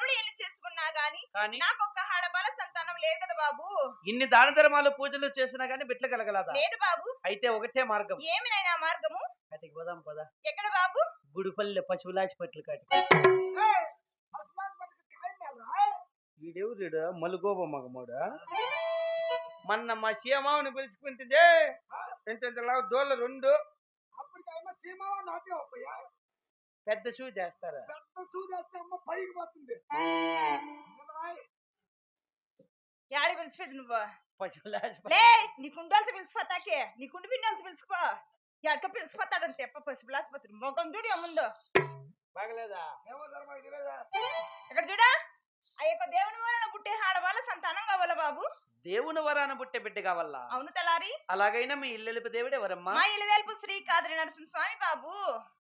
జన్మలు ఎన్ని చేసుకున్నా గాని కానీ నాకొక్క ఆడబల సంతానం లేదు కదా బాబు. ఇన్ని దాన ధర్మాలు పూజలు చేసినా గానీ బిడ్డలు కలగలదా? లేదు బాబు. అయితే ఒకటే మార్గం. ఏమినైనా మార్గము? అటుకి పోదాం పద. ఎక్కడ బాబు? గుడిపల్లి పశువులాచిపట్లు కాటికి. వీడెవరుడు మలుగోబ మగమోడు. మొన్న మా సీమావుని పిలుచుకుంటుంది. ఎంతలా దోళ్ళ 2 పెద్ద షూ చేస్తారా? యాడి పిలిచిపెట్టు నువ్వు? పశువులాచిపట్లు లే నీ కుండలతో పిలిచిపోతాకే, నీ కుండి పిండాలతో పిలుచుకో. ఎక్క పిలిచిపోతాడంటే పసిపిల్లాసిపోతుంది మొగం చూడు ఏముందో. బాగలేదా? ఇక్కడ చూడా ఆ యొక్క దేవుని వలన పుట్టే ఆడవాళ్ళ సంతానం కావాలా బాబు? దేవుని వరాన పుట్టే బిడ్డ కావాలా? అవును తలారి. అలాగైనా మీ ఇల్లెలుపు దేవుడు ఎవరమ్మా? మా ఇలవేల్పు శ్రీ కాదరి నరసింహ స్వామి బాబు.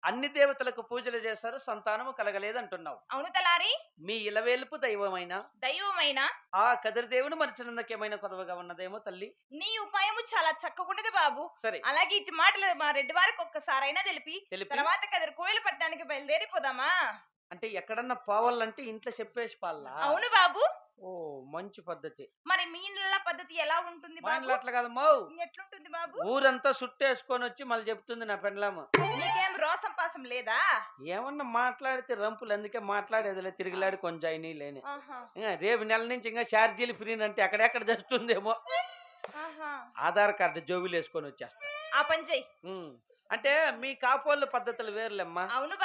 అన్ని దేవతలకు పూజలు చేస్తారు, సంతానము కలగలేదంటున్నావు. అవును తలారి. మీ ఇలవేల్పు దైవమైన దైవమైన ఆ కదిరి దేవుని మరిచినందుకేమైనా కొదవగా ఉన్నదేమో తల్లి. నీ ఉపాయము చాలా చక్కగున్నది బాబు. సరే, అలాగే ఇటు మాటలు మా రెడ్డి వారికి ఒక్కసారైనా తెలిపి తర్వాత కదిరి కోయిల పట్టణానికి బయలుదేరిపోదామా? అంటే ఎక్కడన్నా పోవాలంటే ఇంట్లో చెప్పేసి పాలా? అవును బాబు. ఓ మంచి పద్ధతి. మరి మీ ఇళ్ళ పద్ధతి ఎలా ఉంటుంది బాబు? అట్లా కాదమ్మా, ఎట్లుంటుంది బాబు? ఊరంతా చుట్టేసుకొని వచ్చి మళ్ళీ చెప్తుంది నా పెండ్లాము. నీకేం రోసం పాసం లేదా? ఏమన్నా మాట్లాడితే రంపులు, అందుకే మాట్లాడేదిలే, తిరిగిలాడి కొంచెం అయినా లేని. ఆహా రేపు నెల నుంచి ఇంకా ఛార్జీలు ఫ్రీ అంటే ఎక్కడెక్కడ జరుగుతుందేమో. ఆహా ఆధార్ కార్డు జోబులు వేసుకొని వచ్చేస్తా. ఆ పని చెయ్యి. అంటే మీ కాపోళ్ళ పద్ధతులు వేర్లేమ్మా. అవును